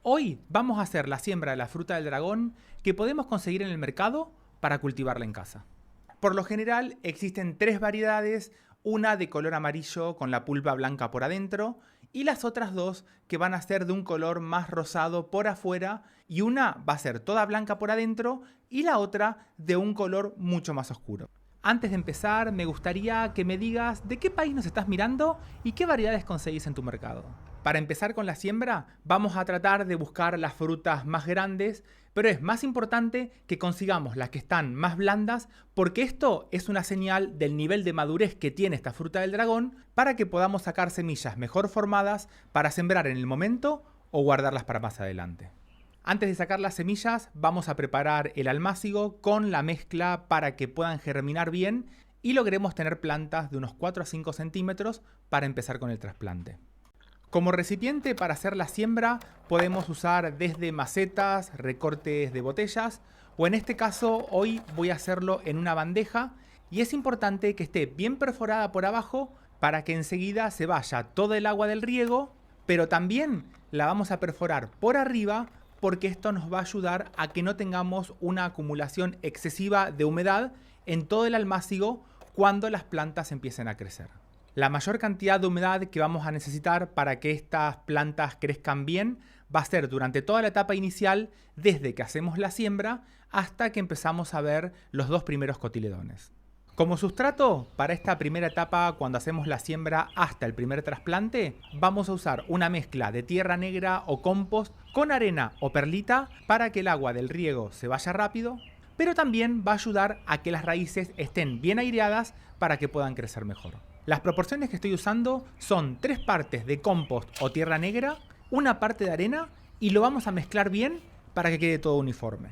Hoy vamos a hacer la siembra de la fruta del dragón que podemos conseguir en el mercado para cultivarla en casa. Por lo general existen tres variedades, una de color amarillo con la pulpa blanca por adentro y las otras dos que van a ser de un color más rosado por afuera, y una va a ser toda blanca por adentro y la otra de un color mucho más oscuro. Antes de empezar, me gustaría que me digas de qué país nos estás mirando y qué variedades conseguís en tu mercado. Para empezar con la siembra, vamos a tratar de buscar las frutas más grandes, pero es más importante que consigamos las que están más blandas, porque esto es una señal del nivel de madurez que tiene esta fruta del dragón para que podamos sacar semillas mejor formadas para sembrar en el momento o guardarlas para más adelante. Antes de sacar las semillas, vamos a preparar el almácigo con la mezcla para que puedan germinar bien y logremos tener plantas de unos 4 a 5 centímetros para empezar con el trasplante. Como recipiente para hacer la siembra podemos usar desde macetas, recortes de botellas, o en este caso hoy voy a hacerlo en una bandeja, y es importante que esté bien perforada por abajo para que enseguida se vaya todo el agua del riego, pero también la vamos a perforar por arriba porque esto nos va a ayudar a que no tengamos una acumulación excesiva de humedad en todo el almácigo cuando las plantas empiecen a crecer. La mayor cantidad de humedad que vamos a necesitar para que estas plantas crezcan bien va a ser durante toda la etapa inicial, desde que hacemos la siembra hasta que empezamos a ver los dos primeros cotiledones. Como sustrato, para esta primera etapa, cuando hacemos la siembra hasta el primer trasplante, vamos a usar una mezcla de tierra negra o compost con arena o perlita para que el agua del riego se vaya rápido, pero también va a ayudar a que las raíces estén bien aireadas para que puedan crecer mejor. Las proporciones que estoy usando son 3 partes de compost o tierra negra, una parte de arena, y lo vamos a mezclar bien para que quede todo uniforme.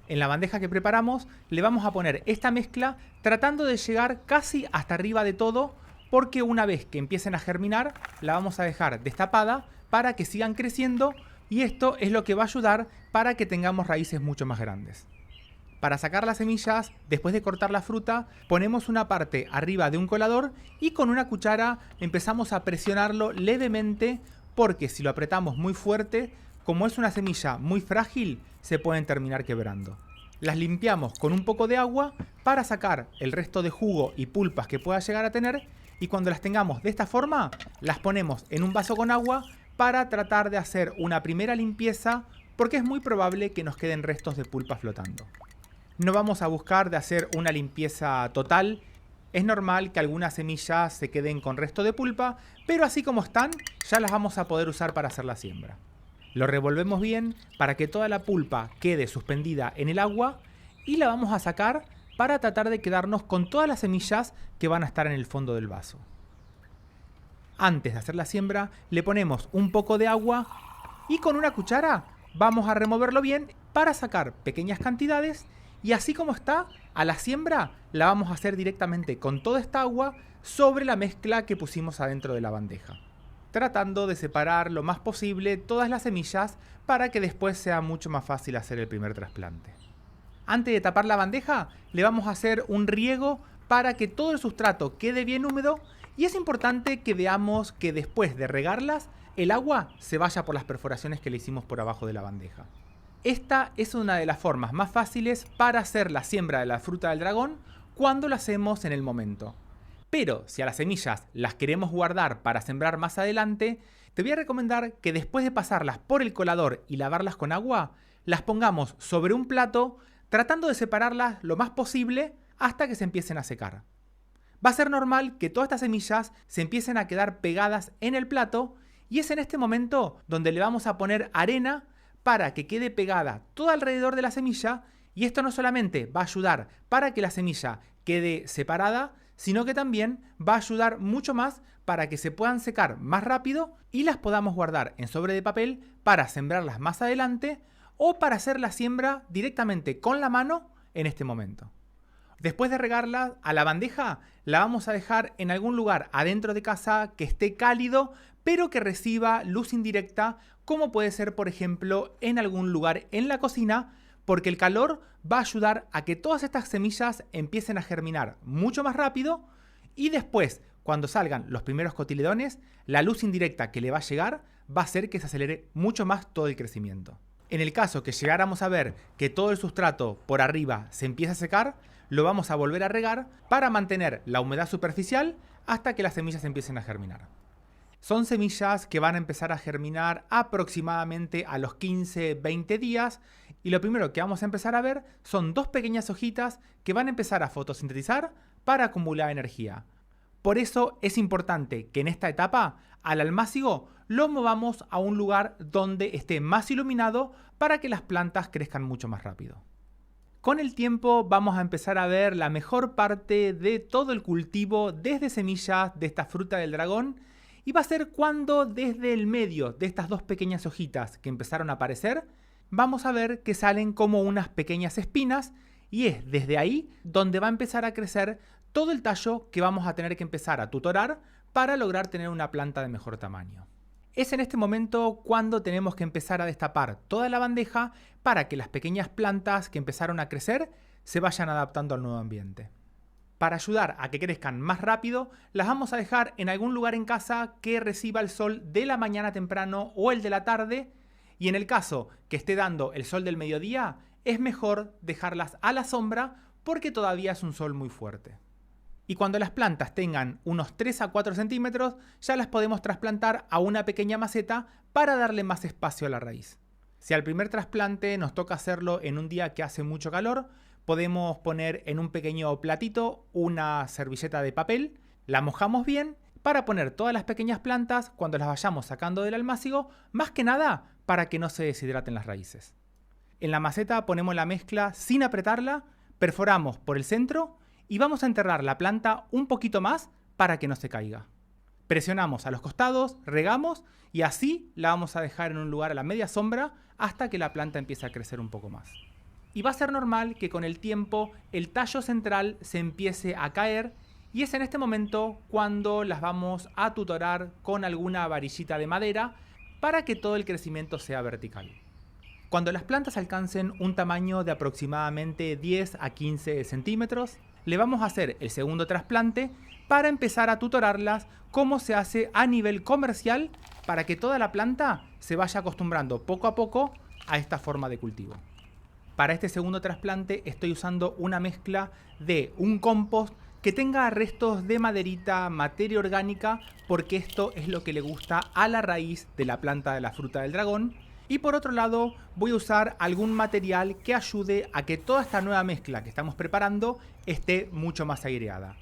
En la bandeja que preparamos le vamos a poner esta mezcla tratando de llegar casi hasta arriba de todo, porque una vez que empiecen a germinar la vamos a dejar destapada para que sigan creciendo, y esto es lo que va a ayudar para que tengamos raíces mucho más grandes. Para sacar las semillas, después de cortar la fruta, ponemos una parte arriba de un colador y con una cuchara empezamos a presionarlo levemente, porque si lo apretamos muy fuerte, como es una semilla muy frágil, se pueden terminar quebrando. Las limpiamos con un poco de agua para sacar el resto de jugo y pulpas que pueda llegar a tener, y cuando las tengamos de esta forma, las ponemos en un vaso con agua para tratar de hacer una primera limpieza, porque es muy probable que nos queden restos de pulpa flotando. No vamos a buscar de hacer una limpieza total. Es normal que algunas semillas se queden con resto de pulpa, pero así como están, ya las vamos a poder usar para hacer la siembra. Lo revolvemos bien para que toda la pulpa quede suspendida en el agua, y la vamos a sacar para tratar de quedarnos con todas las semillas que van a estar en el fondo del vaso. Antes de hacer la siembra, le ponemos un poco de agua y con una cuchara vamos a removerlo bien para sacar pequeñas cantidades. Y así como está, a la siembra la vamos a hacer directamente con toda esta agua sobre la mezcla que pusimos adentro de la bandeja, tratando de separar lo más posible todas las semillas para que después sea mucho más fácil hacer el primer trasplante. Antes de tapar la bandeja, le vamos a hacer un riego para que todo el sustrato quede bien húmedo, y es importante que veamos que después de regarlas, el agua se vaya por las perforaciones que le hicimos por abajo de la bandeja. Esta es una de las formas más fáciles para hacer la siembra de la fruta del dragón cuando lo hacemos en el momento. Pero si a las semillas las queremos guardar para sembrar más adelante, te voy a recomendar que después de pasarlas por el colador y lavarlas con agua, las pongamos sobre un plato tratando de separarlas lo más posible hasta que se empiecen a secar. Va a ser normal que todas estas semillas se empiecen a quedar pegadas en el plato, y es en este momento donde le vamos a poner arena para que quede pegada todo alrededor de la semilla, y esto no solamente va a ayudar para que la semilla quede separada, sino que también va a ayudar mucho más para que se puedan secar más rápido y las podamos guardar en sobre de papel para sembrarlas más adelante, o para hacer la siembra directamente con la mano en este momento. Después de regarla, a la bandeja la vamos a dejar en algún lugar adentro de casa que esté cálido, pero que reciba luz indirecta, como puede ser por ejemplo en algún lugar en la cocina, porque el calor va a ayudar a que todas estas semillas empiecen a germinar mucho más rápido, y después, cuando salgan los primeros cotiledones, la luz indirecta que le va a llegar va a hacer que se acelere mucho más todo el crecimiento. En el caso que llegáramos a ver que todo el sustrato por arriba se empieza a secar, lo vamos a volver a regar para mantener la humedad superficial hasta que las semillas empiecen a germinar. Son semillas que van a empezar a germinar aproximadamente a los 15-20 días y lo primero que vamos a empezar a ver son dos pequeñas hojitas que van a empezar a fotosintetizar para acumular energía. Por eso es importante que en esta etapa al almácigo lo movamos a un lugar donde esté más iluminado para que las plantas crezcan mucho más rápido. Con el tiempo vamos a empezar a ver la mejor parte de todo el cultivo desde semillas de esta fruta del dragón y va a ser cuando desde el medio de estas dos pequeñas hojitas que empezaron a aparecer vamos a ver que salen como unas pequeñas espinas y es desde ahí donde va a empezar a crecer todo el tallo que vamos a tener que empezar a tutorar para lograr tener una planta de mejor tamaño. Es en este momento cuando tenemos que empezar a destapar toda la bandeja para que las pequeñas plantas que empezaron a crecer se vayan adaptando al nuevo ambiente. Para ayudar a que crezcan más rápido, las vamos a dejar en algún lugar en casa que reciba el sol de la mañana temprano o el de la tarde, y en el caso que esté dando el sol del mediodía, es mejor dejarlas a la sombra porque todavía es un sol muy fuerte. Y cuando las plantas tengan unos 3 a 4 centímetros, ya las podemos trasplantar a una pequeña maceta para darle más espacio a la raíz. Si al primer trasplante nos toca hacerlo en un día que hace mucho calor, podemos poner en un pequeño platito una servilleta de papel, la mojamos bien para poner todas las pequeñas plantas cuando las vayamos sacando del almácigo, más que nada para que no se deshidraten las raíces. En la maceta ponemos la mezcla sin apretarla, perforamos por el centro y vamos a enterrar la planta un poquito más para que no se caiga. Presionamos a los costados, regamos y así la vamos a dejar en un lugar a la media sombra hasta que la planta empiece a crecer un poco más. Y va a ser normal que con el tiempo el tallo central se empiece a caer y es en este momento cuando las vamos a tutorar con alguna varillita de madera para que todo el crecimiento sea vertical. Cuando las plantas alcancen un tamaño de aproximadamente 10 a 15 centímetros, le vamos a hacer el segundo trasplante para empezar a tutorarlas cómo se hace a nivel comercial para que toda la planta se vaya acostumbrando poco a poco a esta forma de cultivo. Para este segundo trasplante estoy usando una mezcla de un compost que tenga restos de maderita, materia orgánica, porque esto es lo que le gusta a la raíz de la planta de la fruta del dragón. Y por otro lado voy a usar algún material que ayude a que toda esta nueva mezcla que estamos preparando esté mucho más aireada.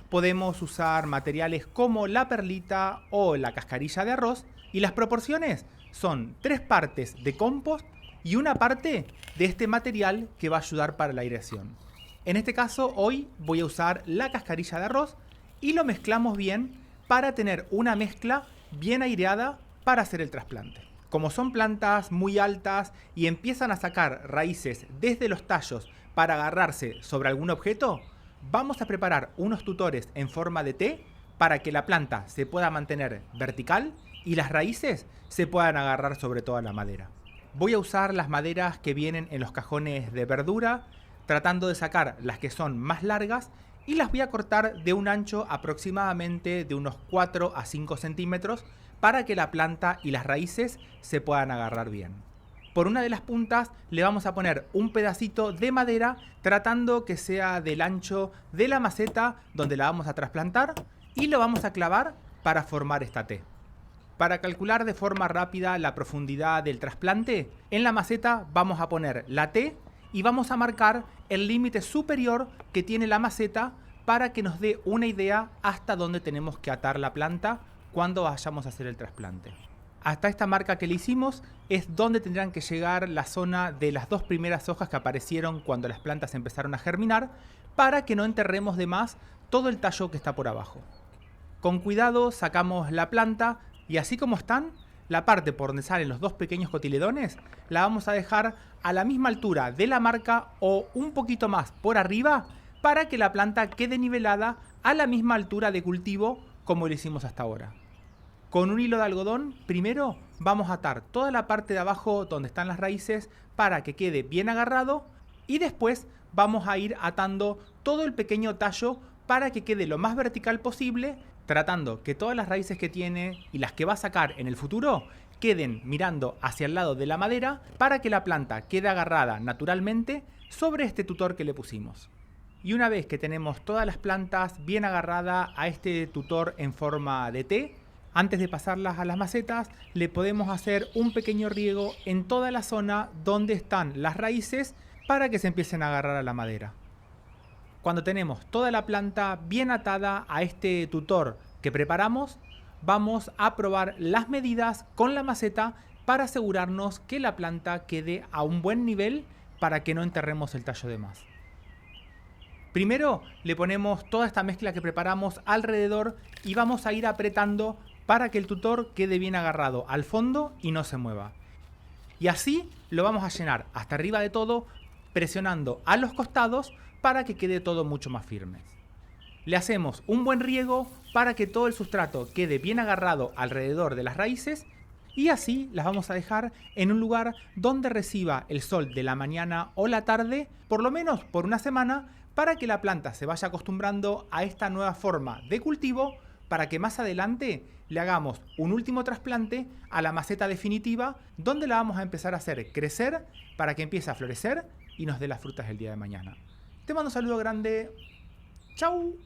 Podemos usar materiales como la perlita o la cascarilla de arroz y las proporciones son 3 partes de compost y una parte de este material que va a ayudar para la aireación. En este caso hoy voy a usar la cascarilla de arroz y lo mezclamos bien para tener una mezcla bien aireada para hacer el trasplante. Como son plantas muy altas y empiezan a sacar raíces desde los tallos para agarrarse sobre algún objeto, vamos a preparar unos tutores en forma de T para que la planta se pueda mantener vertical y las raíces se puedan agarrar sobre toda la madera. Voy a usar las maderas que vienen en los cajones de verdura, tratando de sacar las que son más largas y las voy a cortar de un ancho aproximadamente de unos 4 a 5 centímetros para que la planta y las raíces se puedan agarrar bien. Por una de las puntas le vamos a poner un pedacito de madera tratando que sea del ancho de la maceta donde la vamos a trasplantar y lo vamos a clavar para formar esta T. Para calcular de forma rápida la profundidad del trasplante, en la maceta vamos a poner la T y vamos a marcar el límite superior que tiene la maceta para que nos dé una idea hasta dónde tenemos que atar la planta cuando vayamos a hacer el trasplante. Hasta esta marca que le hicimos es donde tendrán que llegar la zona de las 2 primeras hojas que aparecieron cuando las plantas empezaron a germinar para que no enterremos de más todo el tallo que está por abajo. Con cuidado sacamos la planta y así como están, la parte por donde salen los 2 pequeños cotiledones la vamos a dejar a la misma altura de la marca o un poquito más por arriba para que la planta quede nivelada a la misma altura de cultivo como lo hicimos hasta ahora. Con un hilo de algodón, primero vamos a atar toda la parte de abajo donde están las raíces para que quede bien agarrado y después vamos a ir atando todo el pequeño tallo para que quede lo más vertical posible, tratando que todas las raíces que tiene y las que va a sacar en el futuro queden mirando hacia el lado de la madera para que la planta quede agarrada naturalmente sobre este tutor que le pusimos. Y una vez que tenemos todas las plantas bien agarradas a este tutor en forma de T, antes de pasarlas a las macetas, le podemos hacer un pequeño riego en toda la zona donde están las raíces para que se empiecen a agarrar a la madera. Cuando tenemos toda la planta bien atada a este tutor que preparamos, vamos a probar las medidas con la maceta para asegurarnos que la planta quede a un buen nivel para que no enterremos el tallo de más. Primero le ponemos toda esta mezcla que preparamos alrededor y vamos a ir apretando para que el tutor quede bien agarrado al fondo y no se mueva. Y así lo vamos a llenar hasta arriba de todo, presionando a los costados para que quede todo mucho más firme. Le hacemos un buen riego para que todo el sustrato quede bien agarrado alrededor de las raíces y así las vamos a dejar en un lugar donde reciba el sol de la mañana o la tarde, por lo menos por una semana, para que la planta se vaya acostumbrando a esta nueva forma de cultivo para que más adelante le hagamos un último trasplante a la maceta definitiva donde la vamos a empezar a hacer crecer para que empiece a florecer y nos dé las frutas el día de mañana. Te mando un saludo grande. ¡Chau!